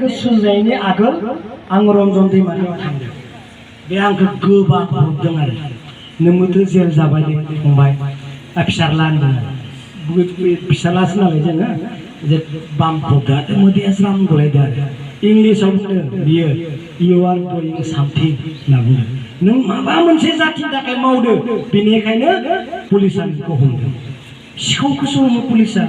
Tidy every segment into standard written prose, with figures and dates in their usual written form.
मेथाइखौ सुजुनायनि आगोल आं रन्जन दैमारियाव थांदों। बे आंखौ गोबां बुंदों आरो नोंबोथ' जेल जाबाय फंबाय फिसाला होनदों फिसालासो नालाय जोङो जे बामखौदा मोदैयासो राम गलायदों आरो इंलिसाव बुंदों बियो इउ आर डुइं सामथिं होनना बुंदों। नों माबा मोनसे जाथिनि थाखाय मावदो बेनिखायनो पुलिसा नोंखौ हमदों। सिखावखौसो हमो पुलिसा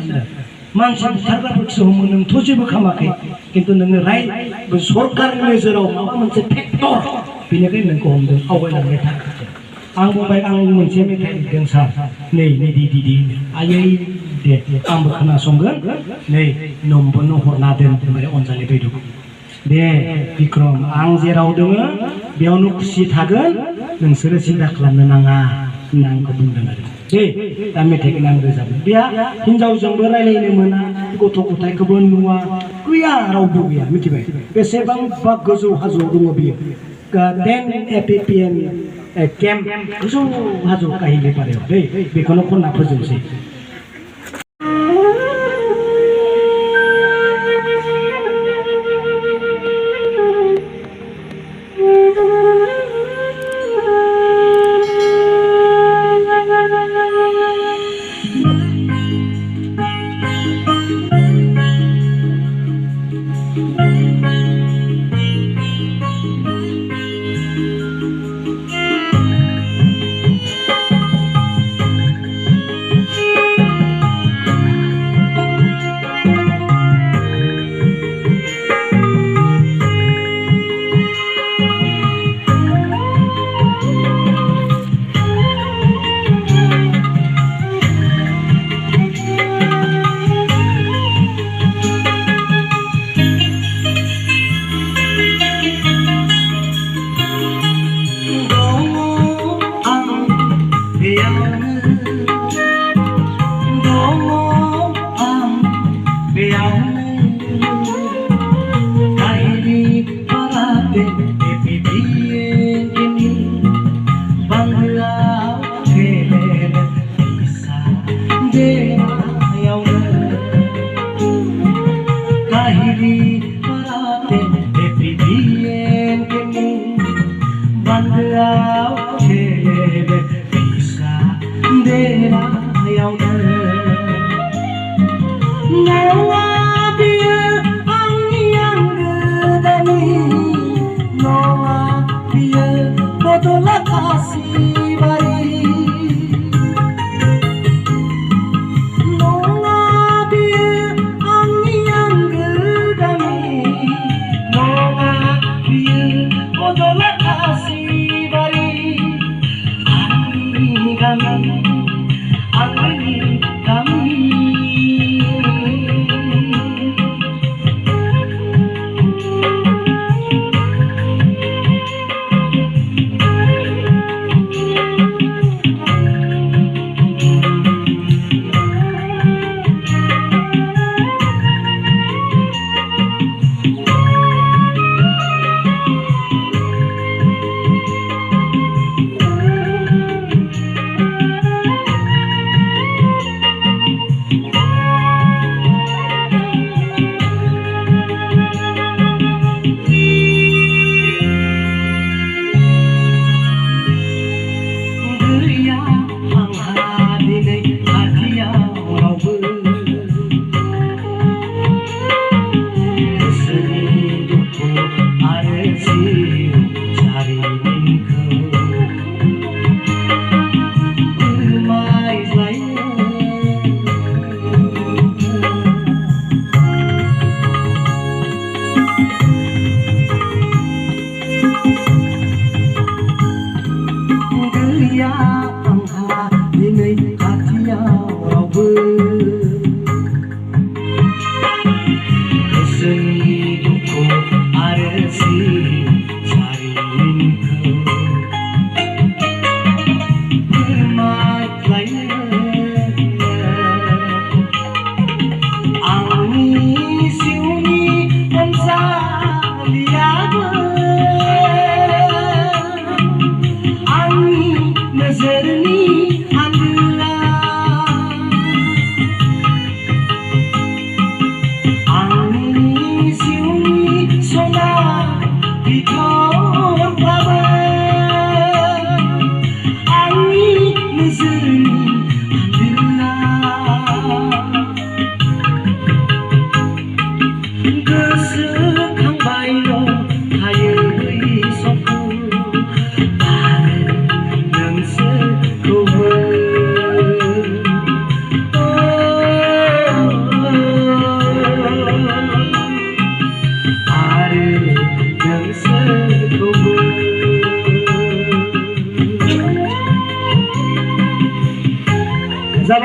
मानसि बुथारग्राफोरखौसो हमो नोंथ' जेबो खालामाखै खिन्थु नोङो सरकारनि नोजोराव माबा मोनसे फेक्टर बेनिखायनो नोंखौ हमदों आवगायलांबाय था। आं बुंबाय आं मोनसे मेथाइ लिरदों सार नै दिदि आयै दे आंबो खोनासंगोन नै नम्बरनो हरना दोन होनबाय अनजालि बायद' दे बिक्रम आं जेराव दङ बेयावनो खुसि थागोन नोंसोरो सिन्था खालामनो नाङा होनना आंखौ बुंदों आरो दे दा मेथाइखौ आं रोजाबो बेहा हिनजावजोंबो रायलायनो मोना गथ' गथायखौबो नुवा गैया रावबो गैया मिथिबाय बेसेबांबा गोजौ हाजोआव दङ बियो 10 APPN केम्प गोजौ हाजो काहिलि पारायाव दै बेखौनो खनना फोजोबसै।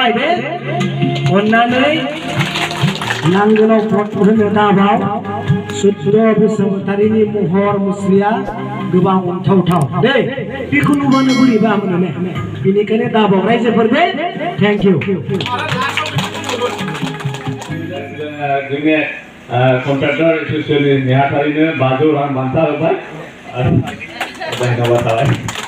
जाबाय दे अन्नानै नांगोनाव भट होनो दाबाव सुद्ध बसुमतारिनि महर मुस्रिया गोबां अनथावथाव दे बेखौ नुबानो बोरैबा मोनो ने बेनिखायनो दाबाव रायजोफोर दे थेंक इउ जोंनि कन्ट्राक्टर एसोसिएशननि नेहाथारिनो 500 रां बान्था होबाय धन्यबाद थाबाय